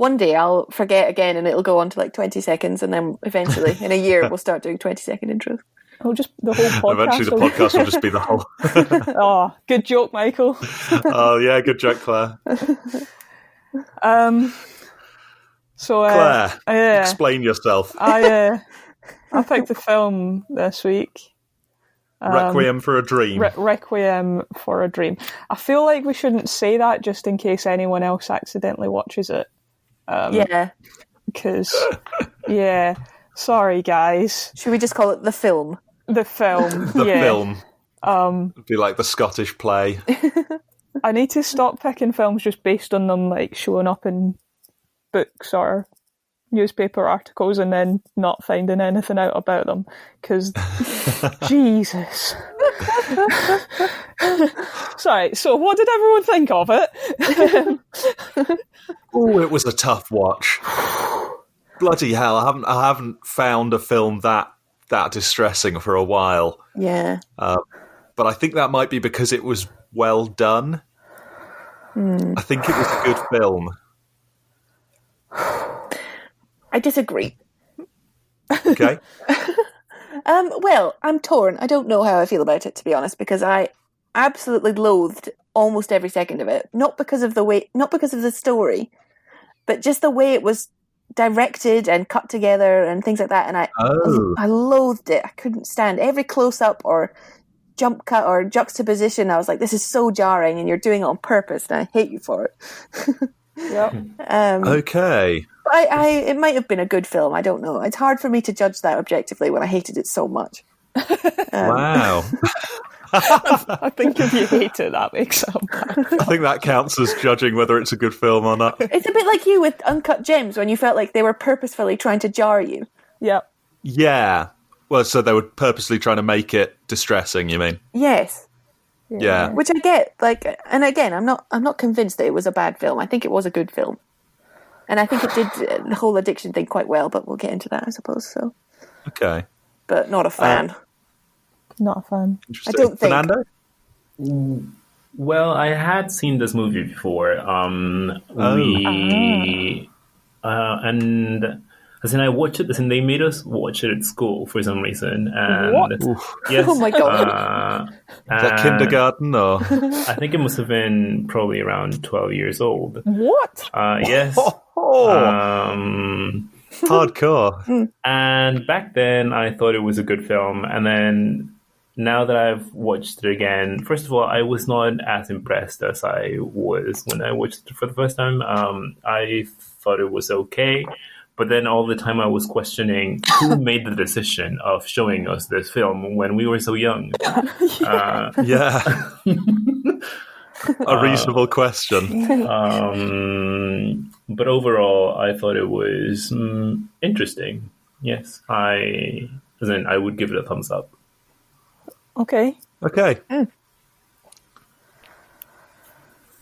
one day I'll forget again and it'll go on to like 20 seconds, and then eventually in a year we'll start doing 20-second intros. Oh, just the whole podcast. Eventually the podcast will just be the whole... Oh, good joke, Michael. Oh, yeah, good joke, Claire. So, Claire, explain yourself. I picked the film this week. Requiem for a Dream. Requiem for a Dream. I feel like we shouldn't say that just in case anyone else accidentally watches it. Because, sorry guys. Should we just call it the film? The film. The film. It'd be like the Scottish play. I need to stop picking films just based on them like showing up in books or newspaper articles and then not finding anything out about them, because Jesus. Sorry, so what did everyone think of it? Oh, it was a tough watch. Bloody hell, I haven't found a film that distressing for a while. Yeah. But I think that might be because it was well done. I think it was a good film. I disagree. Okay. Well, I'm torn. I don't know how I feel about it, to be honest, because I absolutely loathed almost every second of it. Not because of the story, but just the way it was directed and cut together and things like that. And I loathed it. I couldn't stand every close up or jump cut or juxtaposition. I was like, this is so jarring, and you're doing it on purpose, and I hate you for it. Yep. Okay. It might have been a good film. I don't know. It's hard for me to judge that objectively when I hated it so much. Wow. I think if you hate it, that makes it bad. I think that counts as judging whether it's a good film or not. It's a bit like you with Uncut Gems, when you felt like they were purposefully trying to jar you. Yep. Yeah. Well, so they were purposely trying to make it distressing, you mean? Yes. Yeah. Which I get. Like, and again, I'm not convinced that it was a bad film. I think it was a good film. And I think it did the whole addiction thing quite well, but we'll get into that, I suppose. So. Okay. But not a fan. Not a fan. I don't think. Fernando? Well, I had seen this movie before. And as in I watched it, as in they made us watch it at school for some reason. And what? Yes, oh my god! Is that kindergarten or? I think it must have been probably around 12 years old. What? Yes. Hardcore. And back then, I thought it was a good film, and then now that I've watched it again, first of all, I was not as impressed as I was when I watched it for the first time. I thought it was okay. But then all the time I was questioning who made the decision of showing us this film when we were so young. Yeah. A reasonable question. But overall, I thought it was interesting. Yes, I would give it a thumbs up. Okay. Okay. Where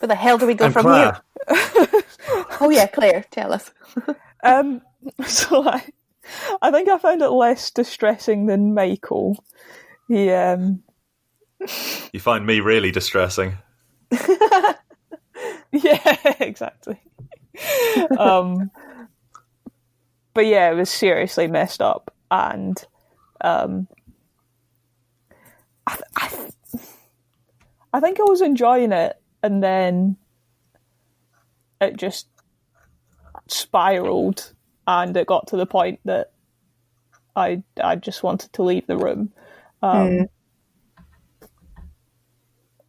the hell do we go from Claire. here? Oh yeah, Claire, tell us. So I think I found it less distressing than Michael. You find me really distressing. Yeah, exactly. But yeah, it was seriously messed up, and I think I was enjoying it, and then it just spiraled, and it got to the point that I just wanted to leave the room.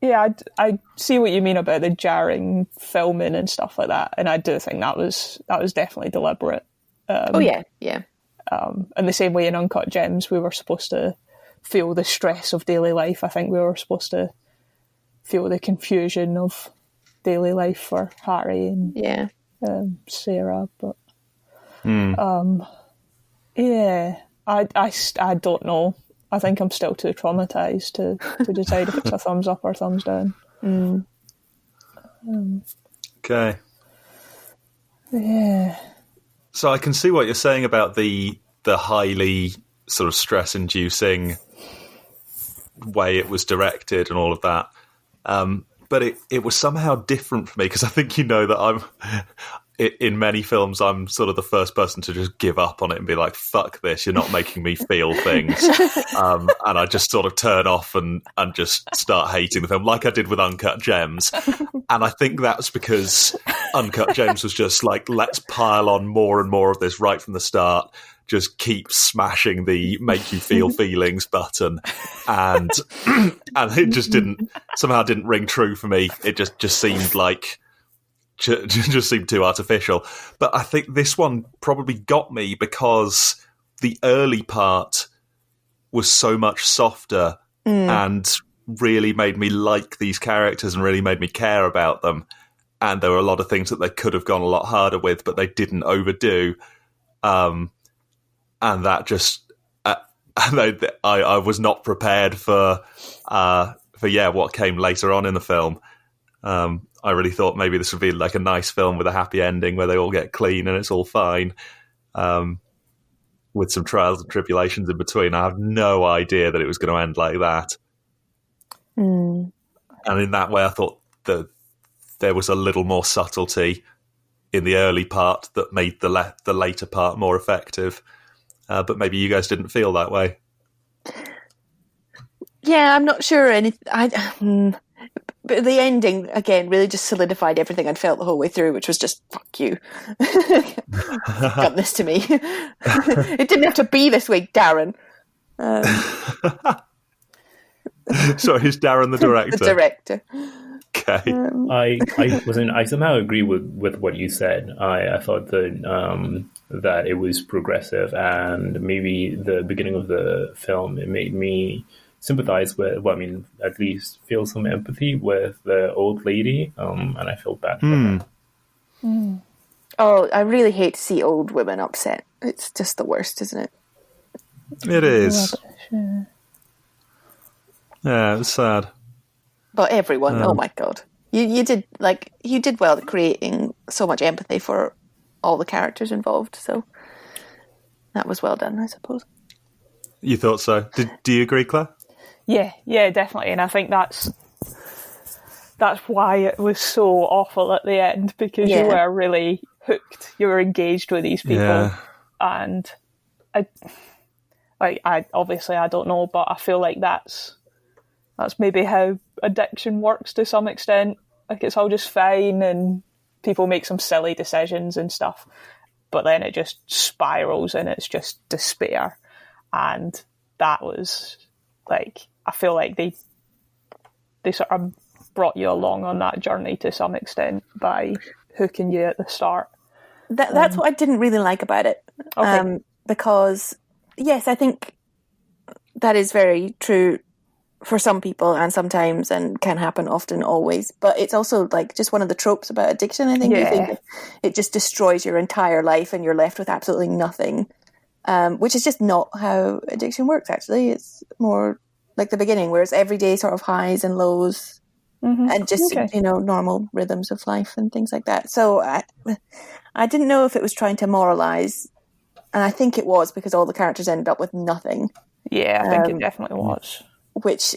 Yeah, I see what you mean about the jarring filming and stuff like that, and I do think that was definitely deliberate. Yeah. In the same way in Uncut Gems, we were supposed to feel the stress of daily life. I think we were supposed to feel the confusion of daily life for Harry and Sarah, but yeah, I don't know. I think I'm still too traumatized to decide if it's a thumbs up or thumbs down. Okay. Yeah. So I can see what you're saying about the highly sort of stress-inducing way it was directed and all of that. But it was somehow different for me, because I think you know that in many films, I'm sort of the first person to just give up on it and be like, fuck this, you're not making me feel things. And I just sort of turn off and just start hating the film, like I did with Uncut Gems. And I think that's because Uncut Gems was just like, let's pile on more and more of this right from the start. Just keep smashing the make you feel feelings button. And it just didn't ring true for me. It just seemed like, just seemed too artificial. But I think this one probably got me because the early part was so much softer and really made me like these characters and really made me care about them. And there were a lot of things that they could have gone a lot harder with, but they didn't overdo. And that just, I was not prepared for what came later on in the film. I really thought maybe this would be like a nice film with a happy ending where they all get clean and it's all fine, with some trials and tribulations in between. I have no idea that it was going to end like that. And in that way, I thought that there was a little more subtlety in the early part that made the later part more effective. But maybe you guys didn't feel that way. Yeah, I'm not sure. But the ending, again, really just solidified everything I'd felt the whole way through, which was just, fuck you. You've done this to me. It didn't have to be this way, Darren. Sorry, is Darren the director? The director. Okay. I somehow agree with what you said. I thought that it was progressive, and maybe the beginning of the film, it made me sympathize with, at least feel some empathy with the old lady, and I felt bad for her. Oh, I really hate to see old women upset. It's just the worst, isn't it? It is. Yeah, it's sad. But everyone, oh my god. You did well at creating so much empathy for all the characters involved, so that was well done, I suppose. You thought so? Do you agree, Claire? Yeah, definitely. And I think that's why it was so awful at the end, because you were really hooked. You were engaged with these people, and I obviously I don't know, but I feel like that's maybe how addiction works to some extent. Like, it's all just fine, and people make some silly decisions and stuff, but then it just spirals, and it's just despair. And that was like, I feel like they sort of brought you along on that journey to some extent by hooking you at the start. That's what I didn't really like about it. Okay. Because, yes, I think that is very true for some people and sometimes, and can happen often, always. But it's also like just one of the tropes about addiction, I think. You think it just destroys your entire life and you're left with absolutely nothing, which is just not how addiction works, actually. It's more like the beginning, where it's everyday sort of highs and lows, and just, normal rhythms of life and things like that. So I didn't know if it was trying to moralise, and I think it was, because all the characters ended up with nothing. Yeah, I think it definitely was. Which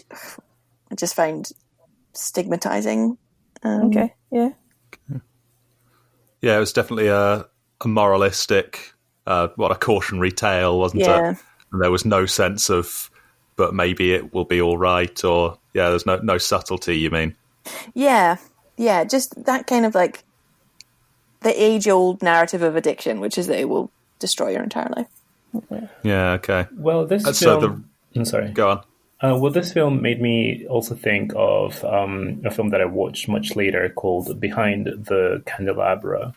I just find stigmatising. Okay, yeah. Yeah, it was definitely a moralistic, a cautionary tale, wasn't it? And there was no sense of, but maybe it will be all right, or, there's no subtlety, you mean? Yeah, just that kind of like the age-old narrative of addiction, which is that it will destroy your entire life. Okay. Yeah, okay. Well, this film... I'm sorry. Go on. This film made me also think of a film that I watched much later called Behind the Candelabra.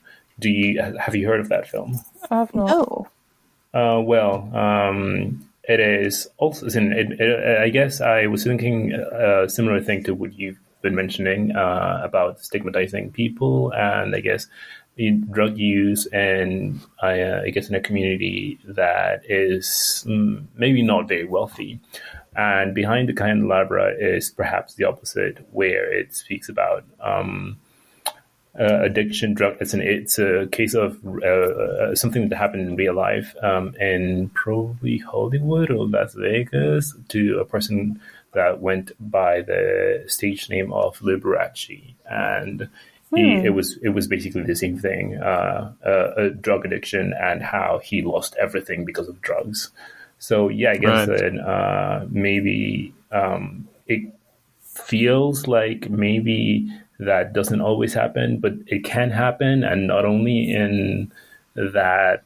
Have you heard of that film? I have not. No. It is also. I guess I was thinking a similar thing to what you've been mentioning about stigmatizing people, and I guess drug use, and I guess in a community that is maybe not very wealthy. And Behind the Candelabra is perhaps the opposite, where it speaks about addiction, drug. It's a case of something that happened in real life in probably Hollywood or Las Vegas, to a person that went by the stage name of Liberace. And it was basically the same thing, a drug addiction and how he lost everything because of drugs. So yeah, I guess that maybe it feels like maybe that doesn't always happen, but it can happen, and not only in that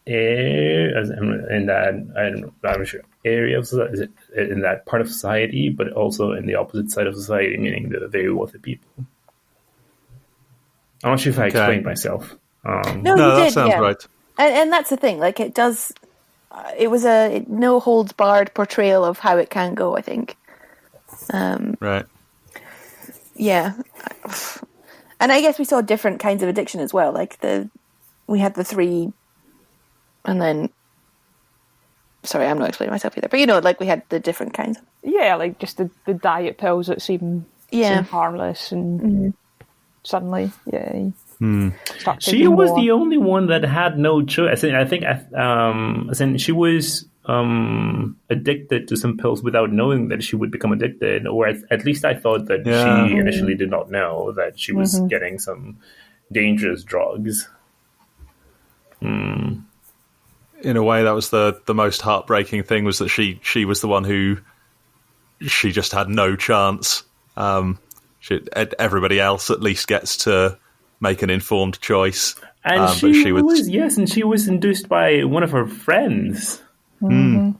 in that I'm not sure area of society, in that part of society, but also in the opposite side of society, meaning the very wealthy people. I'm not sure if I explained myself. No, No, you that did, sounds yeah. right. And that's the thing. Like, it does. It was a no holds barred portrayal of how it can go, I think. Right. Yeah. And I guess we saw different kinds of addiction as well. Like, we had the 3, and then. Sorry, I'm not explaining myself either. But like, we had the different kinds. Yeah, like just the diet pills that seem harmless, and suddenly, she was the only one that had no choice. I think she was addicted to some pills without knowing that she would become addicted, or at least I thought that she initially did not know that she was getting some dangerous drugs. In a way, that was the most heartbreaking thing, was that she was the one who she just had no chance. Everybody else at least gets to make an informed choice. And she was induced by one of her friends. Who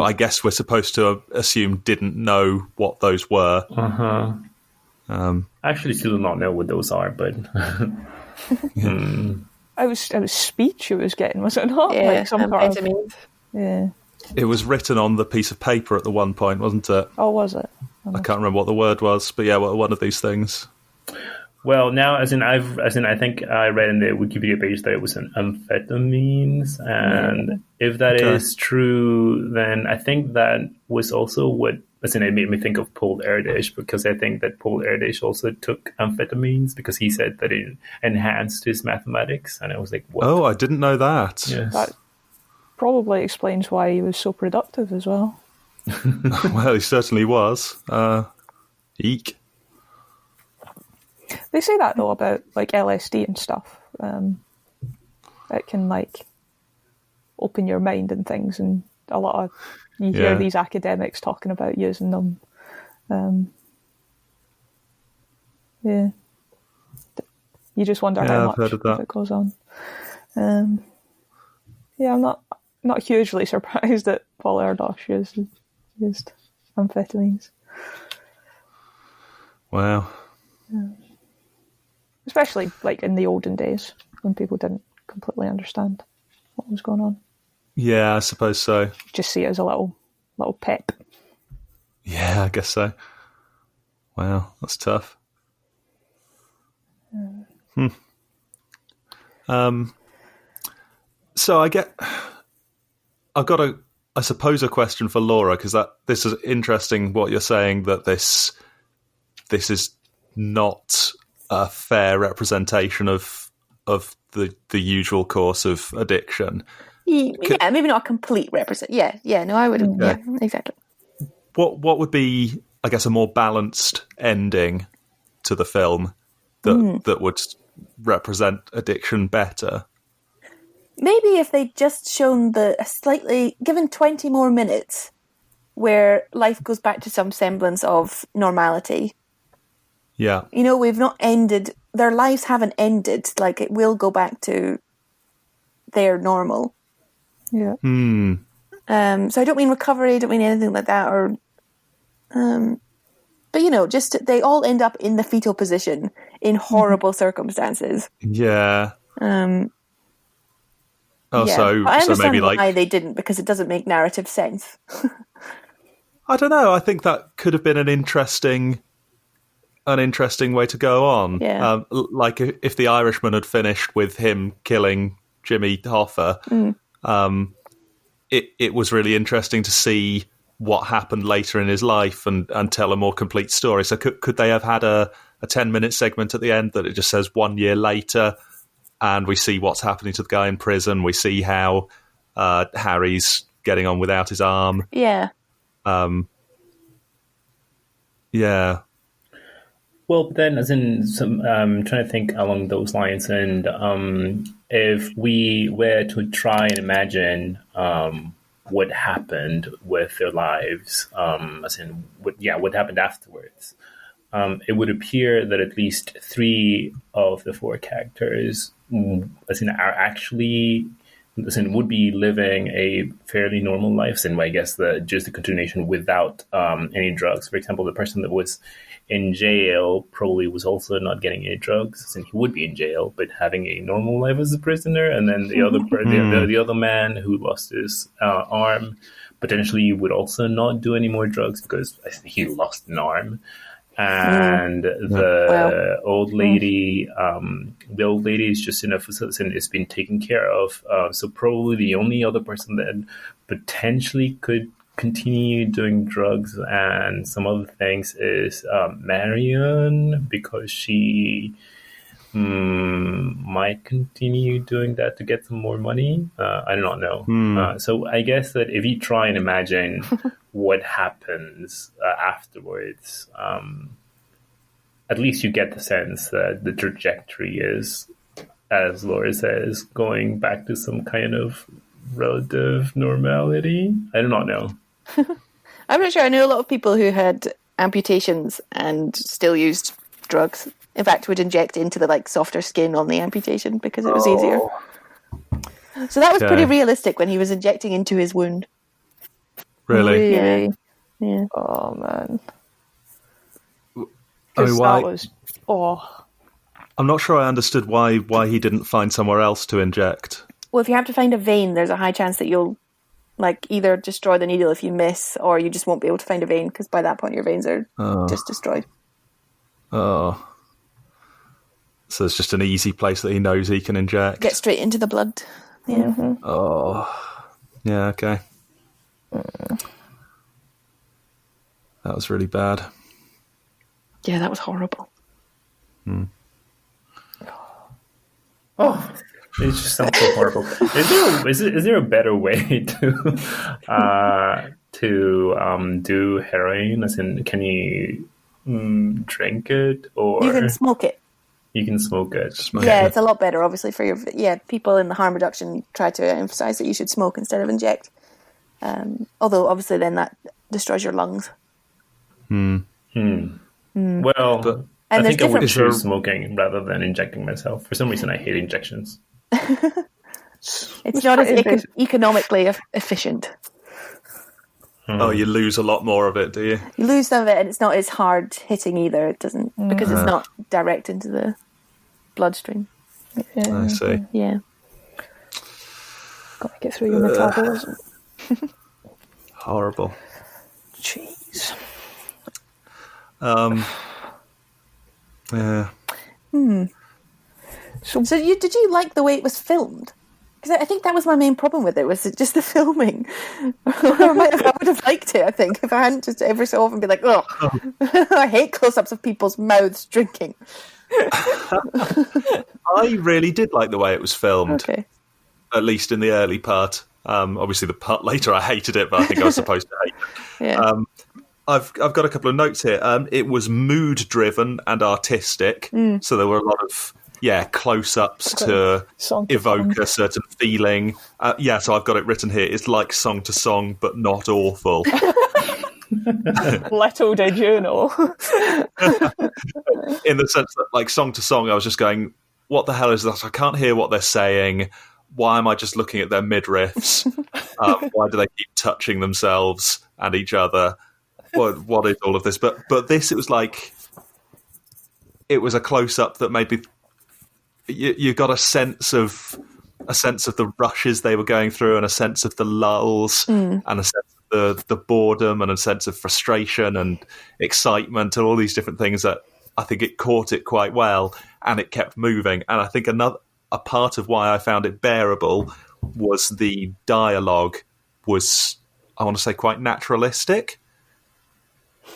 I guess we're supposed to assume didn't know what those were. I actually still do not know what those are, but... It was speech it was getting, was it not? Yeah, like some part of, yeah. It was written on the piece of paper at the one point, wasn't it? Oh, was it? I can't remember what the word was, but yeah, one of these things. Well, now, I think I read in the Wikipedia page that it was an amphetamines, and if that is true, then I think that was also what. It made me think of Paul Erdős, because I think that Paul Erdős also took amphetamines because he said that it enhanced his mathematics, and I was like, what? Oh, I didn't know that. Yes. That probably explains why he was so productive as well. Well, he certainly was. Eek. They say that, though, about like LSD and stuff. It can like open your mind and things, and a lot of you hear these academics talking about using them. You just wonder how much heard of that. it goes on. I'm not hugely surprised that Paul Erdős used amphetamines. Wow. Yeah. Especially like in the olden days when people didn't completely understand what was going on. Yeah, I suppose so. Just see it as a little pep. Yeah, I guess so. Wow, that's tough. So I've got I suppose a question for Laura, because this is interesting what you're saying, that this is not a fair representation of the usual course of addiction. Yeah, maybe not a complete represent. Yeah, no, I wouldn't. Yeah, exactly. What would be, I guess, a more balanced ending to the film that would represent addiction better? Maybe if they'd just shown given 20 more minutes where life goes back to some semblance of normality. Yeah. We've not ended, their lives haven't ended, like it will go back to their normal. Yeah. So I don't mean recovery, I don't mean anything like that, or but just they all end up in the fetal position in horrible circumstances. Yeah. So so I understand maybe why they didn't, because it doesn't make narrative sense. I don't know. I think that could have been an interesting way to go on. Yeah. Like if The Irishman had finished with him killing Jimmy Hoffa, it was really interesting to see what happened later in his life and tell a more complete story. So could they have had a 10-minute segment at the end that it just says 1 year later, and we see what's happening to the guy in prison. We see how Harry's getting on without his arm. Yeah. Yeah. Well, then, as in, some, trying to think along those lines, and if we were to try and imagine what happened with their lives, as in, what happened afterwards, it would appear that at least 3 of the 4 characters, as in, are actually, as in, would be living a fairly normal life. And I guess just the continuation without any drugs. For example, the person that was in jail probably was also not getting any drugs, and he would be in jail, but having a normal life as a prisoner. And then the other man who lost his arm potentially would also not do any more drugs because he lost an arm. And the old lady is just in a facility and is being taken care of. So probably the only other person that potentially could continue doing drugs and some other things is Marion, because she might continue doing that to get some more money. I do not know. So I guess that if you try and imagine what happens afterwards, at least you get the sense that the trajectory is, as Laura says, going back to some kind of relative normality. I do not know. I'm not sure. I know a lot of people who had amputations and still used drugs. In fact, would inject into the softer skin on the amputation because it was easier. So that was pretty realistic when he was injecting into his wound. Really? Yeah. Oh man. I'm not sure I understood why he didn't find somewhere else to inject. Well, if you have to find a vein, there's a high chance that you'll either destroy the needle if you miss, or you just won't be able to find a vein because by that point your veins are just destroyed. Oh. So it's just an easy place that he knows he can inject. Get straight into the blood. Yeah. Mm-hmm. Oh. Yeah, okay. That was really bad. Yeah, that was horrible. Oh, it just sounds so horrible. Is there a better way to do heroin? As in, can you drink it, or you can smoke it? You can smoke it. It's a lot better, obviously, for your people in the harm reduction try to emphasize that you should smoke instead of inject. Although obviously then that destroys your lungs. Well, I think I would choose smoking rather than injecting myself. For some reason, I hate injections. It's not as economically efficient. Oh, you lose a lot more of it, do you? You lose some of it, and it's not as hard hitting either. It doesn't because it's not direct into the bloodstream. I see. Yeah. Got to get through your metabolism. Horrible. Jeez. Yeah. So did you like the way it was filmed? Because I think that was my main problem with it, was just the filming. I would have liked it, I think, if I hadn't just every so often be like, oh, I hate close-ups of people's mouths drinking. I really did like the way it was filmed, at least in the early part. Obviously, the part later, I hated it, but I think I was supposed to hate it. Yeah. I've got a couple of notes here. It was mood-driven and artistic, so there were a lot of close-ups to evoke a certain feeling. So I've got it written here. It's like song to song, but not awful. Little did you know. In the sense that, like, song to song, I was just going, what the hell is that? I can't hear what they're saying. Why am I just looking at their midriffs? Why do they keep touching themselves and each other? What is all of this? But this, it was like, it was a close-up that made me... You got a sense of the rushes they were going through, and a sense of the lulls, and a sense of the boredom, and a sense of frustration and excitement, and all these different things that I think it caught it quite well, and it kept moving. And I think a part of why I found it bearable was the dialogue was, I want to say, quite naturalistic.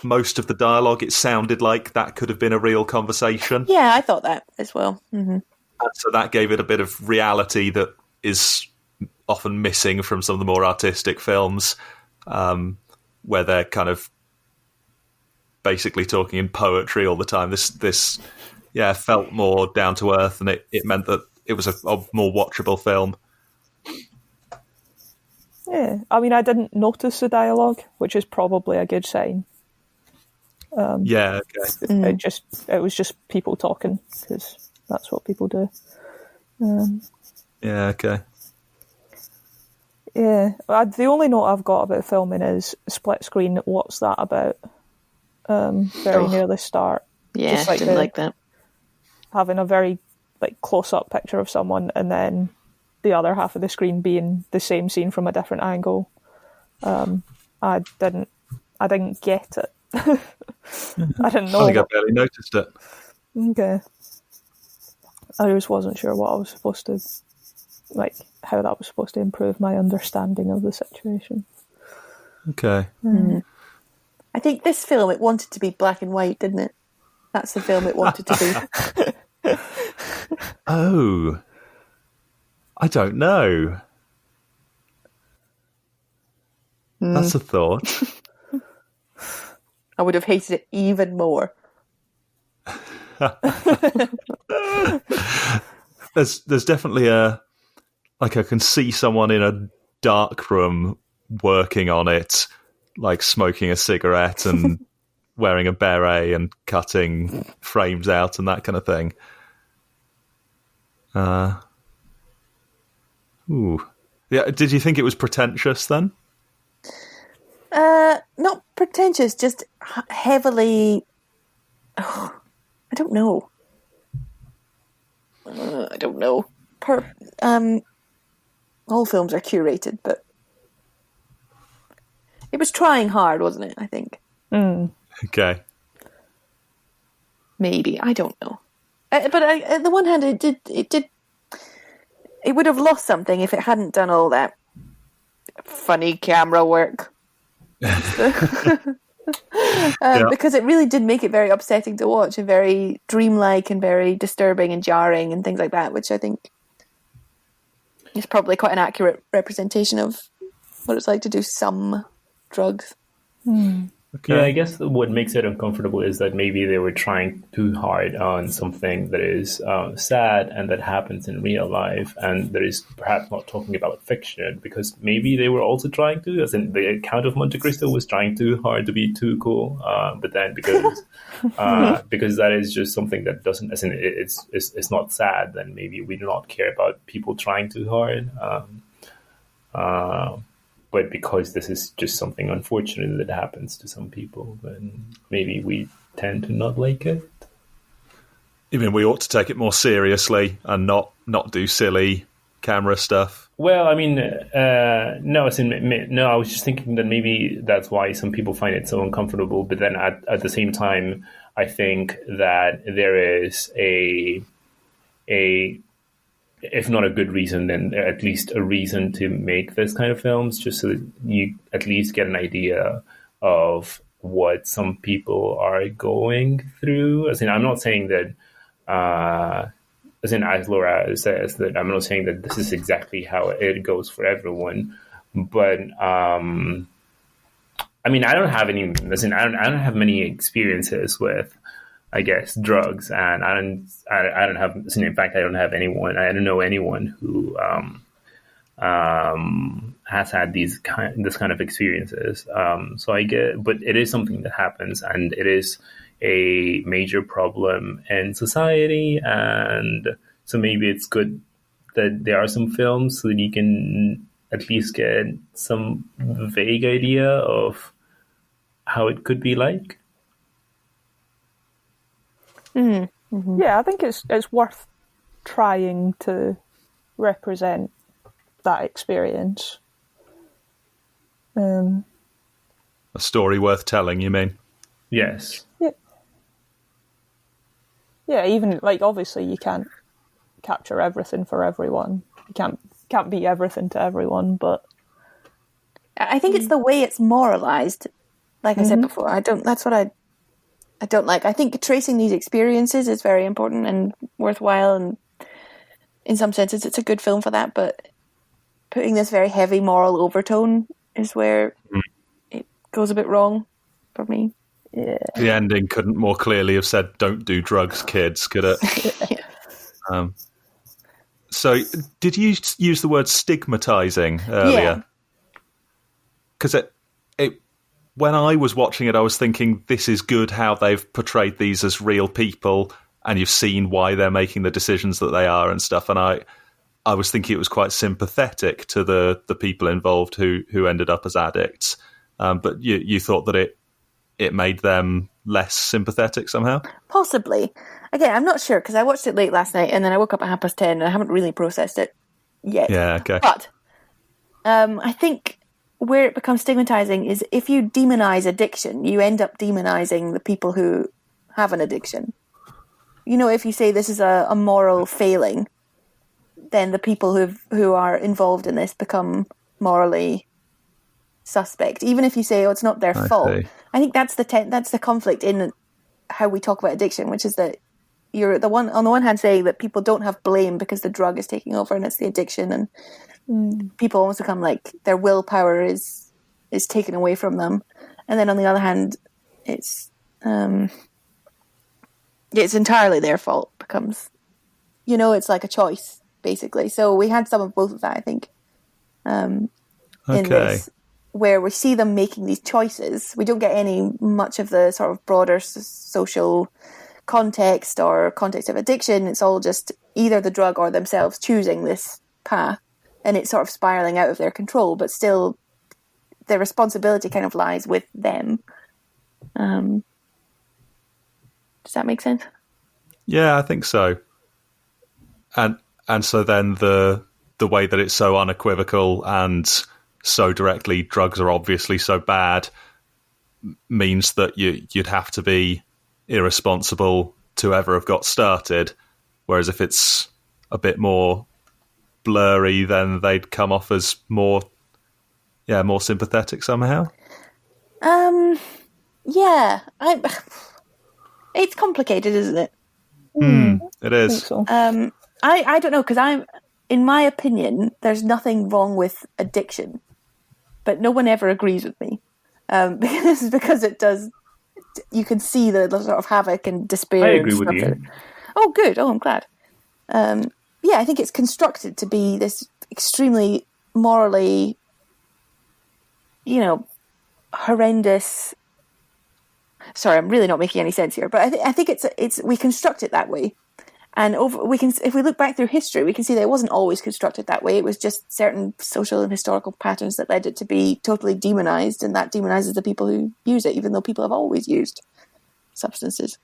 Most of the dialogue, it sounded like that could have been a real conversation. Yeah, I thought that as well. Mm-hmm. And so that gave it a bit of reality that is often missing from some of the more artistic films, where they're kind of basically talking in poetry all the time. This felt more down to earth, and it meant that it was a more watchable film. Yeah, I mean, I didn't notice the dialogue, which is probably a good sign. Okay. It was just people talking, because that's what people do. Okay. Yeah, the only note I've got about filming is split screen. What's that about? Very near the start. Yeah, just like didn't like that. Having a very close up picture of someone, and then the other half of the screen being the same scene from a different angle. I didn't get it. I didn't know. I think I barely noticed it. Okay. I just wasn't sure what I was supposed to, how that was supposed to improve my understanding of the situation. Okay. I think this film, it wanted to be black and white, didn't it? That's the film it wanted to be. Oh, I don't know. That's a thought. I would have hated it even more. There's definitely I can see someone in a dark room working on it, like smoking a cigarette and wearing a beret and cutting frames out and that kind of thing. Yeah. Did you think it was pretentious then? Not pretentious, just heavily. I don't know. I don't know. All films are curated, but it was trying hard, wasn't it? I think. Okay. Maybe, I don't know. But on the one hand, it would have lost something if it hadn't done all that funny camera work. Because it really did make it very upsetting to watch and very dreamlike and very disturbing and jarring and things like that, which I think is probably quite an accurate representation of what it's like to do some drugs. Okay. Yeah, I guess what makes it uncomfortable is that maybe they were trying too hard on something that is sad and that happens in real life, and that is perhaps not talking about fiction, because maybe they were also trying to, as in the Count of Monte Cristo was trying too hard to be too cool, but then because that is just something that doesn't, as in it's not sad, then maybe we do not care about people trying too hard. But because this is just something unfortunate that happens to some people, then maybe we tend to not like it. You mean we ought to take it more seriously and not do silly camera stuff? Well, I mean, no, I was just thinking that maybe that's why some people find it so uncomfortable. But then at the same time, I think that there is if not a good reason, then at least a reason to make this kind of films, just so that you at least get an idea of what some people are going through. As in, I'm not saying that, as Laura says, that I'm not saying that this is exactly how it goes for everyone, but I mean, I don't have many experiences with, I guess, drugs, and I don't have. In fact, I don't know anyone who has had this kind of experiences. So I get, but it is something that happens, and it is a major problem in society, and so maybe it's good that there are some films so that you can at least get some vague idea of how it could be like. Mm-hmm. Yeah, I think it's worth trying to represent that experience. A story worth telling, you mean? Yes. Yeah, even obviously you can't capture everything for everyone. You can't be everything to everyone, but I think it's the way it's moralized. Like I said before, that's what I don't like. I think tracing these experiences is very important and worthwhile, and in some senses it's a good film for that, but putting this very heavy moral overtone is where it goes a bit wrong for me. The ending couldn't more clearly have said, "Don't do drugs, kids," could it? So, did you use the word stigmatizing earlier? Because when I was watching it, I was thinking, this is good how they've portrayed these as real people, and you've seen why they're making the decisions that they are and stuff. And I was thinking it was quite sympathetic to the people involved who ended up as addicts. But you thought that it made them less sympathetic somehow? Possibly. Again, I'm not sure, because I watched it late last night and then I woke up at 10:30 and I haven't really processed it yet. Yeah, okay. But I think where it becomes stigmatizing is if you demonize addiction, you end up demonizing the people who have an addiction. You know, if you say this is a moral failing, then the people who are involved in this become morally suspect. Even if you say, "Oh, it's not their fault." See. I think that's the conflict in how we talk about addiction, which is that you're on the one hand saying that people don't have blame because the drug is taking over and it's the addiction, and people almost become like their willpower is taken away from them, and then on the other hand, it's entirely their fault. Becomes, it's like a choice basically. So we had some of both of that, I think, in this, where we see them making these choices. We don't get much of the sort of broader social context or context of addiction. It's all just either the drug or themselves choosing this path, and it's sort of spiraling out of their control, but still the responsibility kind of lies with them. Does that make sense? Yeah, I think so. And so then the way that it's so unequivocal and so directly, drugs are obviously so bad, means that you'd have to be irresponsible to ever have got started. Whereas if it's a bit more blurry, then they'd come off as more sympathetic somehow. Yeah, it's complicated, isn't it? It is. So. I don't know, because in my opinion, there's nothing wrong with addiction, but no one ever agrees with me, because it does. You can see the sort of havoc and despair. I agree with you. Oh, good. Oh, I'm glad. Yeah, I think it's constructed to be this extremely morally, horrendous. Sorry, I'm really not making any sense here, but I think it's we construct it that way. And if we look back through history, we can see that it wasn't always constructed that way. It was just certain social and historical patterns that led it to be totally demonized, and that demonizes the people who use it, even though people have always used substances.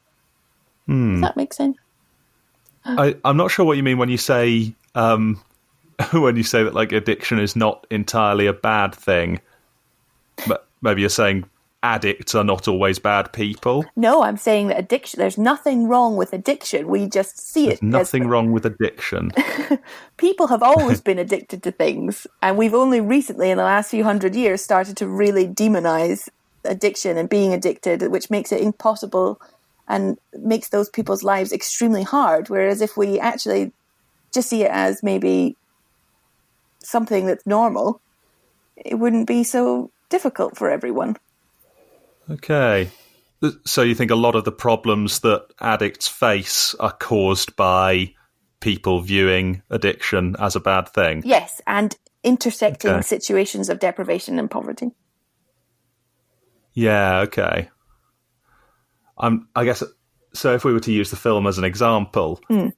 Does that make sense? I'm not sure what you mean when you say that like addiction is not entirely a bad thing. But maybe you're saying addicts are not always bad people. No, I'm saying that addiction. There's nothing wrong with addiction. We just see There's nothing wrong with addiction. People have always been addicted to things, and we've only recently, in the last few hundred years, started to really demonize addiction and being addicted, which makes it impossible and makes those people's lives extremely hard. Whereas if we actually just see it as maybe something that's normal, it wouldn't be so difficult for everyone. Okay. So you think a lot of the problems that addicts face are caused by people viewing addiction as a bad thing? Yes, and intersecting situations of deprivation and poverty. Yeah, okay. I guess, so if we were to use the film as an example, like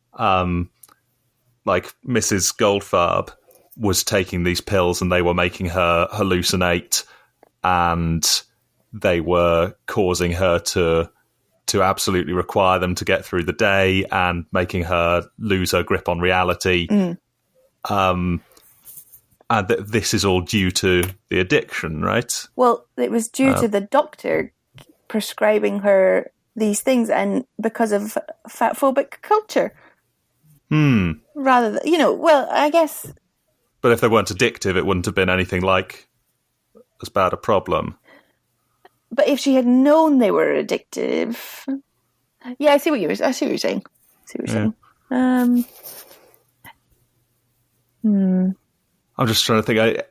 Mrs. Goldfarb was taking these pills and they were making her hallucinate, and they were causing her to absolutely require them to get through the day and making her lose her grip on reality. And this is all due to the addiction, right? Well, it was due to the doctor prescribing her these things, and because of fatphobic culture. Rather than, well, I guess. But if they weren't addictive, it wouldn't have been anything like as bad a problem. But if she had known they were addictive, yeah, I see what you're saying. I'm just trying to think.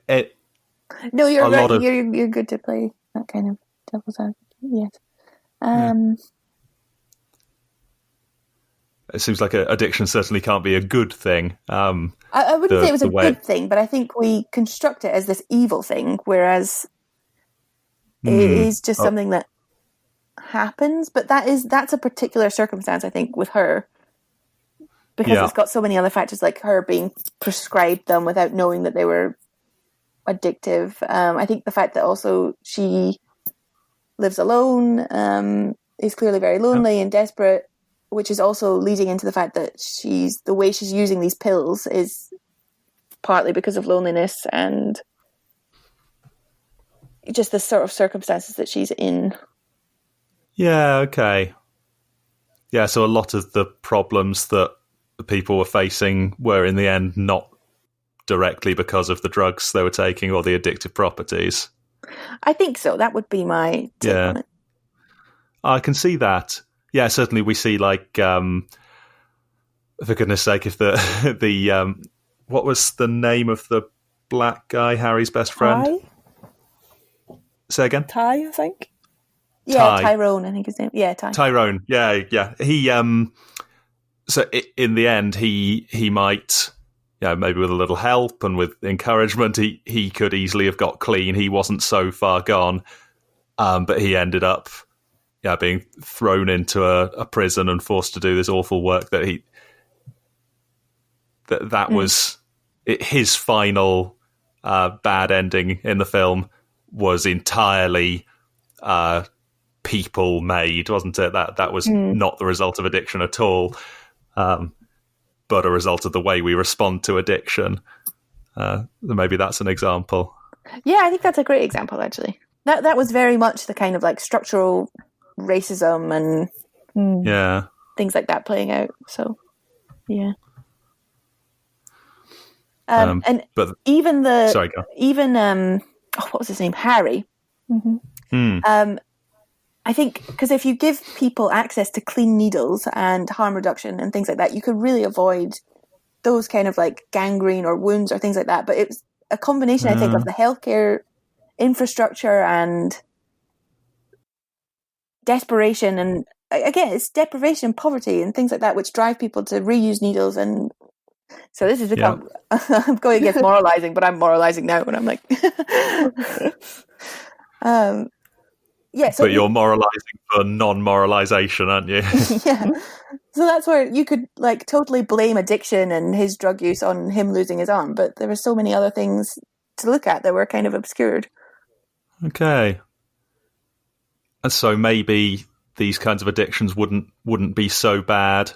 No, you're right. You're good to play that kind of devil's advocate. Yes. It seems like addiction certainly can't be a good thing. I wouldn't say it was a good thing, but I think we construct it as this evil thing, whereas it is just something that happens. But that's a particular circumstance, I think, with her, because it's got so many other factors, like her being prescribed them without knowing that they were addictive. I think the fact that also she lives alone, is clearly very lonely and desperate, which is also leading into the fact that the way she's using these pills is partly because of loneliness and just the sort of circumstances that she's in. Yeah, okay. Yeah, so a lot of the problems that the people were facing were in the end not directly because of the drugs they were taking or the addictive properties. I think so. That would be my take on it. I can see that. Yeah, certainly we see, like, for goodness sake, if the what was the name of the black guy, Harry's best friend? Ty? Say again? Ty, I think. Yeah, Tyrone, I think his name. Yeah, Tyrone. Yeah. He so in the end, he might, maybe with a little help and with encouragement, he could easily have got clean. He wasn't so far gone, but he ended up being thrown into a prison and forced to do this awful work that that was his final bad ending in the film was entirely people made, wasn't it? That was not the result of addiction at all, but a result of the way we respond to addiction. Maybe that's an example. Yeah, I think that's a great example, actually. That was very much the kind of like structural racism and things like that playing out. So, yeah. And but even sorry, go. What was his name? Harry. I think because if you give people access to clean needles and harm reduction and things like that, you could really avoid those kind of like gangrene or wounds or things like that. But it was a combination, I think, of the healthcare infrastructure and desperation, and again, it's deprivation and poverty and things like that which drive people to reuse needles. And so this has become I'm going against moralizing, but I'm moralizing now and I'm like so but you're moralizing for non-moralization, aren't you? Yeah, so that's where you could like totally blame addiction and his drug use on him losing his arm, but there were so many other things to look at that were kind of obscured. Okay. And so maybe these kinds of addictions wouldn't be so bad.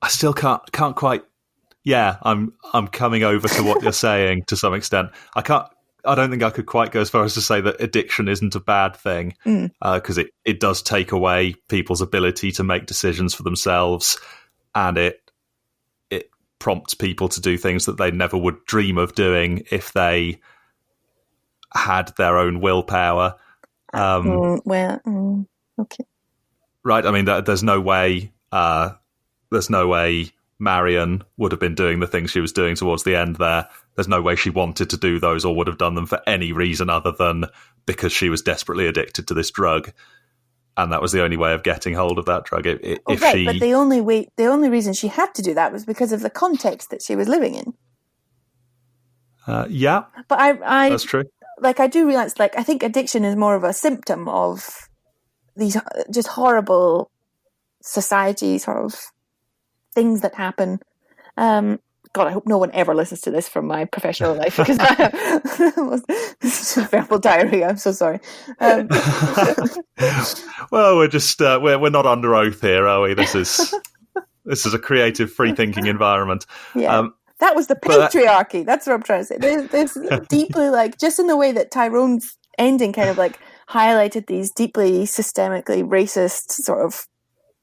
I still can't quite. Yeah, I'm coming over to what you're saying to some extent. I don't think I could quite go as far as to say that addiction isn't a bad thing, because it does take away people's ability to make decisions for themselves, and it prompts people to do things that they never would dream of doing if they had their own willpower. Okay. Right. I mean, there's no way Marion would have been doing the things she was doing towards the end there. There's no way she wanted to do those or would have done them for any reason other than because she was desperately addicted to this drug. And that was the only way of getting hold of that drug. But the only reason she had to do that was because of the context that she was living in. Yeah. But I that's true. Like, I do realize, like, I think addiction is more of a symptom of these just horrible society sort of things that happen. God, I hope no one ever listens to this from my professional life, because it's just verbal diarrhea. I'm so sorry. Well, we're just we're not under oath here, are we? This is a creative, free-thinking environment. Yeah. That was the patriarchy. That's what I'm trying to say. There's deeply, like, just in the way that Tyrone's ending kind of like highlighted these deeply systemically racist sort of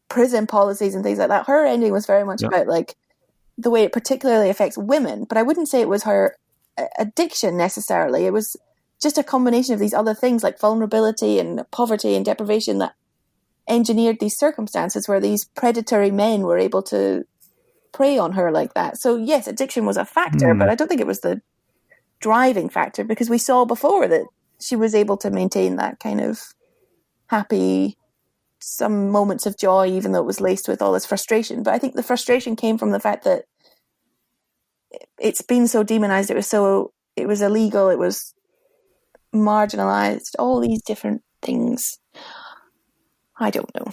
prison policies and things like that. Her ending was very much about like the way it particularly affects women, but I wouldn't say it was her addiction necessarily. It was just a combination of these other things like vulnerability and poverty and deprivation that engineered these circumstances where these predatory men were able to prey on her like that. So yes, addiction was a factor, but I don't think it was the driving factor, because we saw before that she was able to maintain that kind of happy some moments of joy, even though it was laced with all this frustration. But I think the frustration came from the fact that it's been so demonized. It was illegal. It was marginalized. All these different things. I don't know.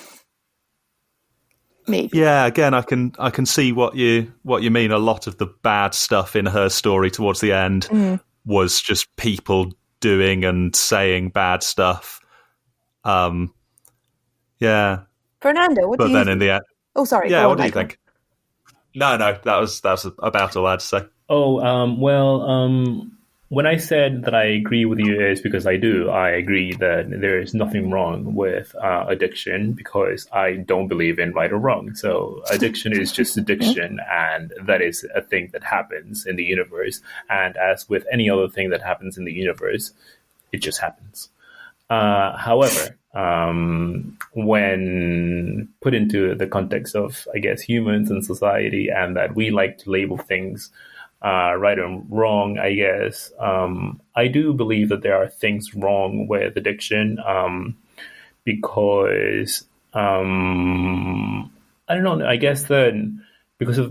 Maybe. Yeah, again, I can see what you mean. A lot of the bad stuff in her story towards the end was just people doing and saying bad stuff. Yeah. Fernando, what do you But then think? in the end, Oh, sorry. yeah, Go on, what do you Michael. think? No, that was about all I had to say. When I said that I agree with you is because I do. I agree that there is nothing wrong with addiction because I don't believe in right or wrong. So addiction is just addiction, and that is a thing that happens in the universe. And as with any other thing that happens in the universe, it just happens. However, when put into the context of, I guess, humans and society, and that we like to label things right and wrong, I guess, I do believe that there are things wrong with addiction because, I don't know, I guess that because of